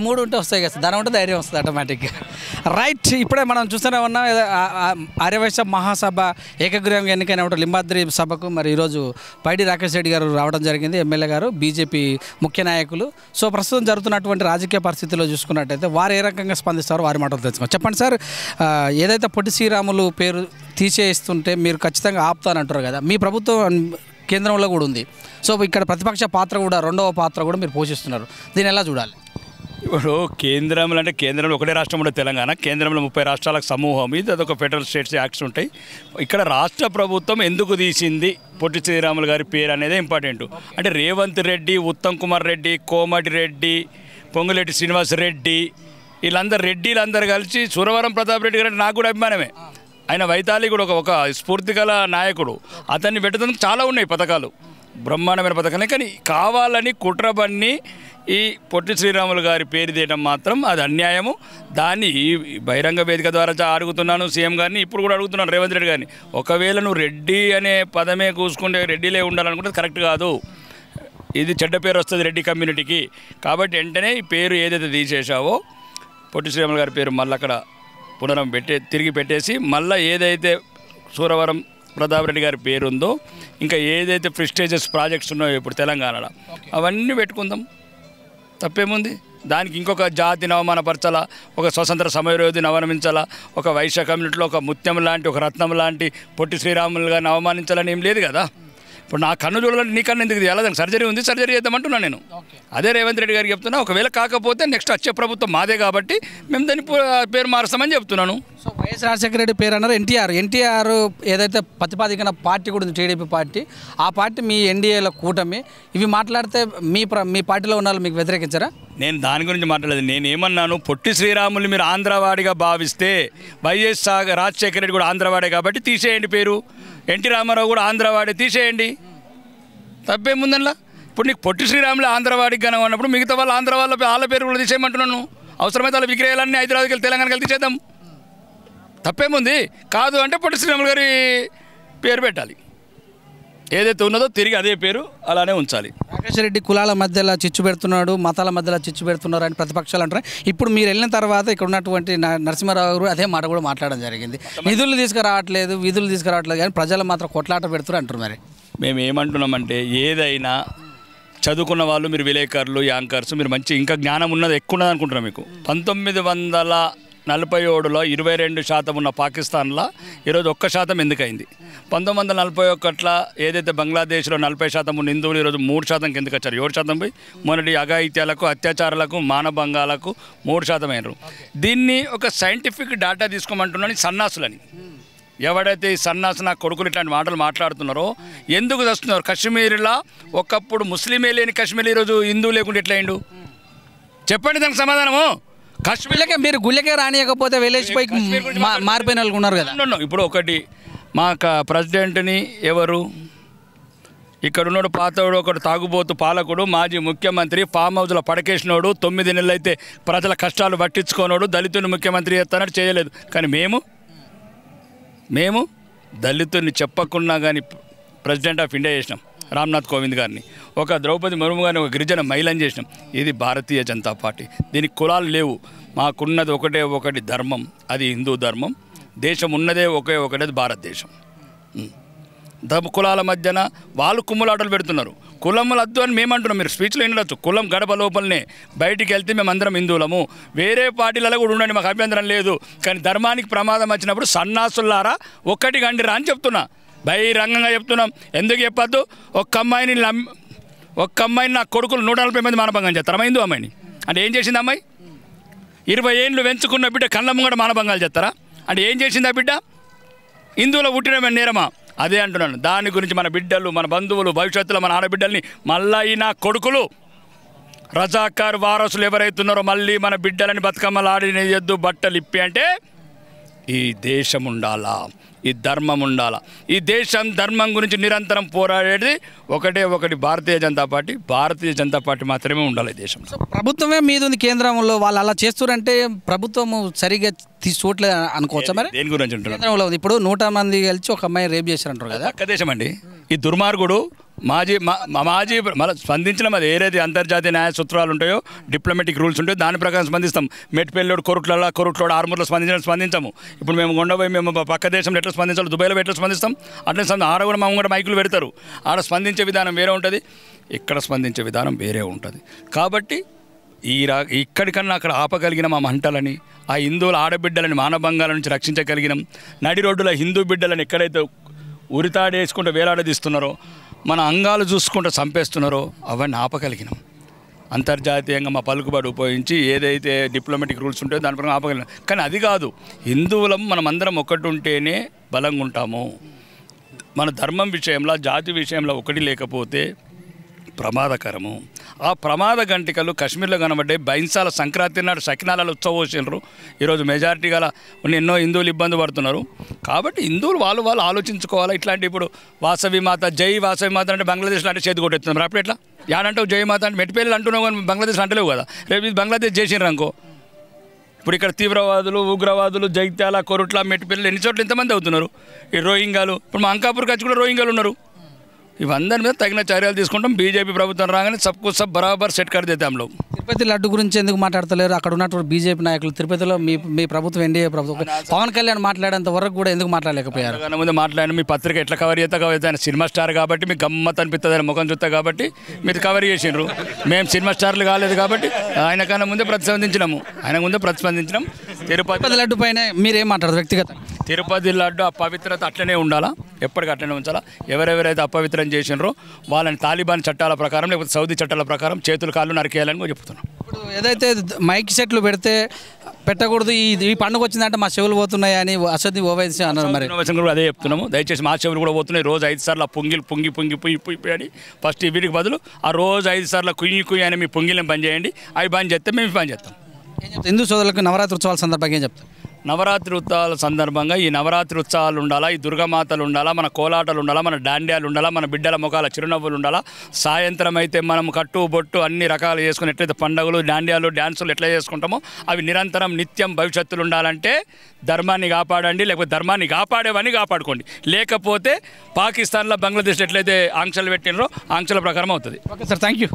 మూడు ఉంటే వస్తాయి కదా, దాని ఉంటే ధైర్యం వస్తుంది ఆటోమేటిక్గా. రైట్, ఇప్పుడే మనం చూస్తూనే ఉన్నాం ఆర్యవైశ్య మహాసభ ఏకగ్రీవంగా ఎన్నికైన లింబాద్రి సభకు మరి ఈరోజు పైడి రాకేష్ రెడ్డి గారు రావడం జరిగింది, ఎమ్మెల్యే గారు, బీజేపీ ముఖ్య నాయకులు. సో ప్రస్తుతం జరుగుతున్నటువంటి రాజకీయ పరిస్థితుల్లో చూసుకున్నట్టయితే వారు ఏ రకంగా స్పందిస్తారో వారి మాటలు తెలుసుకోండి. చెప్పండి సార్, ఏదైతే పొట్టి శ్రీరాములు పేరు తీసేస్తుంటే మీరు ఖచ్చితంగా ఆపుతానంటారు కదా, మీ ప్రభుత్వం కేంద్రంలో కూడా ఉంది. సో ఇక్కడ ప్రతిపక్ష పాత్ర కూడా, రెండవ పాత్ర కూడా మీరు పోషిస్తున్నారు, దీన్ని ఎలా చూడాలి? ఇప్పుడు కేంద్రంలో అంటే కేంద్రంలో ఒకటే రాష్ట్రం ఉండదు తెలంగాణ, కేంద్రంలో 30 రాష్ట్రాలకు సమూహం, ఇది అదొక ఫెడరల్ స్టేట్స్ యాక్ట్స్ ఉంటాయి. ఇక్కడ రాష్ట్ర ప్రభుత్వం ఎందుకు తీసింది పొట్టి శ్రీరాములు గారి పేరు అనేది ఇంపార్టెంట్. అంటే రేవంత్ రెడ్డి, ఉత్తమ్ కుమార్ రెడ్డి, కోమటి రెడ్డి, పొంగులేటి శ్రీనివాస్ రెడ్డి, వీళ్ళందరూ రెడ్డిలందరూ కలిసి సురవరం ప్రతాప్ రెడ్డి గారు నాకు కూడా అభిమానమే. ఆయన వైతాళి కూడా ఒక స్ఫూర్తి గల నాయకుడు, అతన్ని పెట్టడానికి చాలా ఉన్నాయి పథకాలు, బ్రహ్మాండమైన పథకాలు. కానీ కావాలని కుట్రబన్ని ఈ పొట్టి శ్రీరాములు గారి పేరు తీయడం మాత్రం అది అన్యాయము. దాన్ని బహిరంగ వేదిక ద్వారా అడుగుతున్నాను సీఎం గారిని, ఇప్పుడు కూడా అడుగుతున్నాను రేవంత్ రెడ్డి గారిని. ఒకవేళ నువ్వు రెడ్డి అనే పదమే కూసుకుంటే రెడ్డిలే ఉండాలనుకుంటే కరెక్ట్ కాదు, ఇది చెడ్డ పేరు వస్తుంది రెడ్డి కమ్యూనిటీకి. కాబట్టి వెంటనే ఈ పేరు ఏదైతే తీసేసావో పొట్టి శ్రీరాములు గారి పేరు మళ్ళీ అక్కడ తిరిగి పెట్టేసి మళ్ళీ ఏదైతే సూరవరం ప్రతాప్ రెడ్డి గారి పేరు ఉందో, ఇంకా ఏదైతే ప్రెస్టీజియస్ ప్రాజెక్ట్స్ ఉన్నాయో ఇప్పుడు తెలంగాణలో అవన్నీ పెట్టుకుందాం, తప్పేముంది? దానికి ఇంకొక జాతిని అవమానపరచాలా, ఒక స్వతంత్ర సమరయోధిని అవమానించాలా, ఒక వైశ్య కమ్యూనిటీలో ఒక ముత్యం లాంటి, ఒక రత్నం లాంటి పొట్టి శ్రీరాములు గారిని అవమానించాలని ఏం లేదు కదా. ఇప్పుడు నా కన్ను చూడాలంటే నీ కన్ను ఎందుకు తీయాలి? దానికి సర్జరీ ఉంది, సర్జరీ చేద్దామంటున్నాను నేను. అదే రేవంత్ రెడ్డి గారికి చెప్తున్నా, ఒకవేళ కాకపోతే నెక్స్ట్ వచ్చే ప్రభుత్వం మాదే కాబట్టి మేము దాని పేరు మారుస్తామని చెప్తున్నాను. సో వైఎస్ రాజశేఖర రెడ్డి పేరు అన్నారు, ఎన్టీఆర్ ఏదైతే ప్రతిపాదికన పార్టీ కూడా ఉంది టీడీపీ పార్టీ, ఆ పార్టీ మీ ఎన్డీఏలో కూటమి, ఇవి మాట్లాడితే మీ పార్టీలో ఉన్న వాళ్ళు మీకు వ్యతిరేకించారా? నేను దాని గురించి మాట్లాడలేదు. నేను ఏమన్నాను, పొట్టి శ్రీరాములు మీరు ఆంధ్రవాడిగా భావిస్తే వైఎస్ రాజశేఖర రెడ్డి కూడా ఆంధ్రవాడే కాబట్టి తీసేయండి పేరు, ఎన్టీ రామారావు కూడా ఆంధ్రవాడే తీసేయండి, తప్పేముందల్లా. ఇప్పుడు నీకు పొట్టి శ్రీరాములు ఆంధ్రవాడికి కనుక ఉన్నప్పుడు మిగతా వాళ్ళు ఆంధ్ర వాళ్ళ పేరు కూడా తీసేయమంటున్నాను. అవసరమైతే వాళ్ళ విక్రయాలన్నీ హైదరాబాద్కి వెళ్ళి తెలంగాణకి వెళ్ళి తీసేద్దాం, తప్పేముంది? కాదు అంటే పొట్టి శ్రీరాములు గారి పేరు పెట్టాలి, ఏదైతే ఉన్నదో తిరిగి అదే పేరు అలానే ఉంచాలి. రాకేష్ రెడ్డి కులాల మధ్యలో చిచ్చు పెడుతున్నాడు, మతాల మధ్యలో చిచ్చు పెడుతున్నారు అని ప్రతిపక్షాలు అంటారు. ఇప్పుడు మీరు వెళ్ళిన తర్వాత ఇక్కడ ఉన్నటువంటి నరసింహారావు గారు అదే మాట కూడా మాట్లాడడం జరిగింది, నిధులు తీసుకురావట్లేదు, విధులు తీసుకురావట్లేదు, కానీ ప్రజలు మాత్రం కొట్లాట పెడుతున్నారు అంటారు. మరి మేము ఏమంటున్నామంటే, ఏదైనా చదువుకున్న వాళ్ళు, మీరు విలేకరులు, యాంకర్స్, మీరు మంచి ఇంకా జ్ఞానం ఉన్నది ఎక్కువ ఉన్నది అనుకుంటున్నాం. మీకు 1947లో 22% ఉన్న పాకిస్తాన్లో ఈరోజు 1% ఎందుకైంది? 1941లో ఏదైతే బంగ్లాదేశ్లో 40% ఉన్న హిందువులు ఈరోజు 3% ఎందుకు వచ్చారు? 7% పోయి మొన్నటి అఘాయిత్యాలకు, అత్యాచారాలకు, మానభంగాలకు 3% అయినారు. దీన్ని ఒక సైంటిఫిక్ డేటా తీసుకోమంటున్నాను. సన్నాసులని ఎవడైతే ఈ సన్నాసు నా కొడుకులు ఇట్లాంటి మాటలు మాట్లాడుతున్నారో ఎందుకు వస్తున్నారు? కశ్మీర్లో ఒకప్పుడు ముస్లిమే లేని కశ్మీర్ ఈరోజు హిందువు లేకుండా ఎట్లా అయిండు? చెప్పండి దానికి సమాధానము. కశ్మీర్కే మీరు గుళ్ళకే రానియకపోతే వెళ్ళేసిపోయి మారిపోయిన వాళ్ళు ఉన్నారు కదా. ఇప్పుడు ఒకటి మా ప్రెసిడెంట్ని ఎవరు ఇక్కడ ఉన్నాడు, పాతోడు, ఒకడు తాగుబోతు పాలకుడు, మాజీ ముఖ్యమంత్రి, ఫామ్ హౌస్లో పడకేసినోడు, 9 నెలలు అయితే ప్రజల కష్టాలు పట్టించుకోనోడు, దళితుని ముఖ్యమంత్రి చేస్తానని చేయలేదు. కానీ మేము దళితుని చెప్పకుండా కానీ ప్రెసిడెంట్ ఆఫ్ ఇండియా చేసినాం, రామ్నాథ్ కోవింద్ గారిని, ఒక ద్రౌపది ముర్ము గారిని, ఒక గిరిజన మహిళని చేసినాం. ఇది భారతీయ జనతా పార్టీ. దీనికి కులాలు లేవు, మాకున్నది ఒకటి ధర్మం, అది హిందూ ధర్మం. దేశం ఉన్నదే ఒకటి, అది భారతదేశం. కులాల మధ్యన వాళ్ళు కుమ్ములాటలు పెడుతున్నారు. కులములు వద్దు అని మేమంటున్నాం, మీరు స్పీచ్లో వినవచ్చు. కులం గడప లోపలనే, బయటికి వెళ్తే మేము అందరం హిందువులము, వేరే పార్టీలలో కూడా ఉండండి, మాకు అభ్యంతరం లేదు. కానీ ధర్మానికి ప్రమాదం వచ్చినప్పుడు సన్నాసులారా ఒక్కటి గండిరా అని చెప్తున్నా, బహిరంగంగా చెప్తున్నాం. ఎందుకు చెప్పొద్దు? ఒక్క అమ్మాయిని నా కొడుకులు 140 మంది మానభంగం చేస్తారా హిందూ అమ్మాయిని? అంటే ఏం చేసింది అమ్మాయి? 20 ఏళ్ళు పెంచుకున్న బిడ్డ కళ్ళ ముంగడ మానభంగాలు చేస్తారా? అంటే ఏం చేసింది ఆ బిడ్డ? హిందువులో పుట్టిన నేరమా? అదే అంటున్నాను. దాని గురించి మన బిడ్డలు, మన బంధువులు, భవిష్యత్తులో మన ఆడబిడ్డల్ని మళ్ళీ నా కొడుకులు రజాకార్ వారసులు ఎవరైతున్నారో మళ్ళీ మన బిడ్డలని బతుకమ్మలు ఆడినేయద్దు, బట్టలు ఇప్పి అంటే ఈ దేశం ఉండాలా, ఈ ధర్మం ఉండాలా. ఈ దేశం ధర్మం గురించి నిరంతరం పోరాడేది ఒకటి భారతీయ జనతా పార్టీ. భారతీయ జనతా పార్టీ మాత్రమే ఉండాలి దేశంలో. ప్రభుత్వమే మీద ఉంది కేంద్రంలో, వాళ్ళు అలా చేస్తున్నారంటే ప్రభుత్వం సరిగ్గా చూడలేదు అనుకోవచ్చా? మరి దేని గురించి ఉంటున్నారు? కేంద్రంలో ఇప్పుడు 100 మంది కలిసి ఒక అమ్మాయి రేప్ చేశారంటారు కదా. పక్క దేశం అండి. ఈ దుర్మార్గుడు మాజీ మళ్ళీ స్పందించడం అది ఏదైతే అంతర్జాతీయ న్యాయ సూత్రాలు ఉంటాయో డిప్లొమాటిక్ రూల్స్ ఉంటాయో దాని ప్రకారం స్పందిస్తాం. మెట్పల్లిలోడు కొరుట్లోడు ఆర్మూర్లో స్పందించము. ఇప్పుడు మేము కొండపోయి మేము పక్క దేశంలో ఎట్లా స్పందించాలి, దుబాయ్లో ఎట్లా స్పందిస్తాం అట్లా ఆడ కూడా మా కూడా మైకులు పెడతారు. ఆడ స్పందించే విధానం వేరే ఉంటుంది, ఇక్కడ స్పందించే విధానం వేరే ఉంటుంది. కాబట్టి ఇక్కడికన్నా అక్కడ ఆపగలిగిన మా మంటలని, ఆ హిందువుల ఆడబిడ్డలని మానభంగాల నుంచి రక్షించగలిగినాం. నడి రోడ్డుల హిందూ బిడ్డలను ఎక్కడైతే ఉరితాడేసుకుంటూ వేలాడదీస్తున్నారో, మన అంగాలు చూసుకుంటూ చంపేస్తున్నారో అవన్నీ ఆపగలిగినాం. అంతర్జాతీయంగా మా పలుకుబడి ఉపయోగించి ఏదైతే డిప్లొమాటిక్ రూల్స్ ఉంటాయో దాని ప్రకారం ఆపగలిగినాం. కానీ అది కాదు, హిందువులం మనమందరం ఒకటి ఉంటేనే బలంగా ఉంటాము. మన ధర్మం విషయంలో, జాతి విషయంలో ఒకటి లేకపోతే ప్రమాదకరము. ఆ ప్రమాద గంటికలు కాశ్మీర్లో కనబడ్డాయి. బైన్సాల సంక్రాంతి నాడు సకినాలలో ఉత్సవోషిండ్రు. ఈరోజు మెజారిటీ గల ఎన్నో హిందువులు ఇబ్బంది పడుతున్నారు. కాబట్టి హిందువులు వాళ్ళు ఆలోచించుకోవాలి. ఇట్లాంటి ఇప్పుడు వాసవి మాత, జై వాసవి మాత అంటే బంగ్లాదేశ్లో అంటే చేతి కొట్టేస్తున్నారు. అప్పుడు ఎట్లా యాడంటావు జై మాత అంటే మెట్టిపల్లి అంటున్నావు కానీ బంగ్లాదేశ్ అంటలేవు కదా. రేపు ఇది బంగ్లాదేశ్ చేసినారు అనుకో, ఇప్పుడు ఇక్కడ తీవ్రవాదులు, ఉగ్రవాదులు జగిత్యాల, కొరుట్ల, మెట్టిపల్లి ఎన్ని చోట్ల ఎంతమంది అవుతున్నారు. ఈ రోహింగాలు, ఇప్పుడు మా అంకాపూర్కి వచ్చి కూడా రోహింగాలు ఉన్నారు. ఇవందరి మీద తగిన చర్యలు తీసుకుంటాం. బీజేపీ ప్రభుత్వం రాగానే సబ్కు సబ్ బరాబర్ సెట్ కర్ దేతే హమ్ లోగ్. తిరుపతి లడ్డు గురించి ఎందుకు మాట్లాడతలేరు? అక్కడ ఉన్నటువంటి బీజేపీ నాయకులు తిరుపతిలో మీ ప్రభుత్వం, ఎన్డీఏ ప్రభుత్వం, పవన్ కళ్యాణ్ మాట్లాడేంత వరకు కూడా ఎందుకు మాట్లాడలేకపోయారు? ముందు మాట్లాడిన మీ పత్రిక ఎట్లా కవర్ చేస్తా ఆయన సినిమా స్టార్ కాబట్టి మీకు గమ్మత్ అనిపిస్తుంది, ఆయన ముఖం చూస్తా కాబట్టి మీరు కవర్ చేసిండ్రు. మేము సినిమా స్టార్లు కాలేదు కాబట్టి ఆయనకన్నా ముందే ప్రతిస్పందించినాం. తిరుపతి లడ్డు పైన మీరేం మాట్లాడదు వ్యక్తిగత? తిరుపతి లడ్డు ఆ పవిత్రత అట్లనే ఉండాలా, ఎప్పటికీ అట్లనే ఉంచాలా. ఎవరెవరైతే అపవిత్రం చేసినారో వాళ్ళని తాలిబాన్ చట్టాల ప్రకారం లేకపోతే సౌదీ చట్టాల ప్రకారం చేతులు కాళ్ళు నరికేయాలని కూడా చెప్తున్నాం. ఇప్పుడు ఏదైతే మైక్ సెట్లు పెడితే పెట్టకూడదు, ఈ పండుగ వచ్చిందంటే మా చెవులు పోతున్నాయి అని అసది ఓవైసీ అన్నారు. మరి కూడా అదే చెప్తున్నాము. దయచేసి మా చెవులు కూడా పోతున్నాయి. రోజు 5 సార్లు పొంగి అని ఫస్ట్ వీటికి బదులు ఆ రోజు 5 సార్లు కుయ్యి అని మీ పొంగిలను బంద్ చేయండి. అవి బంద్ చేస్తే మేము బంద్ చేస్తాం. హిందూ సోదరులకు నవరాత్రి ఉత్సవాల సందర్భంగా ఏం చెప్తాం? నవరాత్రి ఉత్సవాల సందర్భంగా ఈ నవరాత్రి ఉత్సవాలు ఉండాలా, ఈ దుర్గమాతలు ఉండాలా, మన కోలాటలు ఉండాలా, మన డాండ్యాలు ఉండాలా, మన బిడ్డల ముఖాల చిరునవ్వులు ఉండాలా. సాయంత్రం అయితే మనం కట్టు బొట్టు అన్ని రకాలు చేసుకుని ఎట్లయితే పండుగలు, డాండ్యాలు, డ్యాన్సులు ఎట్లా చేసుకుంటామో అవి నిరంతరం నిత్యం భవిష్యత్తులు ఉండాలంటే ధర్మాన్ని కాపాడండి, లేకపోతే ధర్మాన్ని కాపాడేవన్నీ కాపాడుకోండి. లేకపోతే పాకిస్తాన్లో, బంగ్లాదేశ్ ఎట్లయితే ఆంక్షలు పెట్టినరో ఆంక్షల ప్రకారం అవుతుంది. Okay sir, thank you.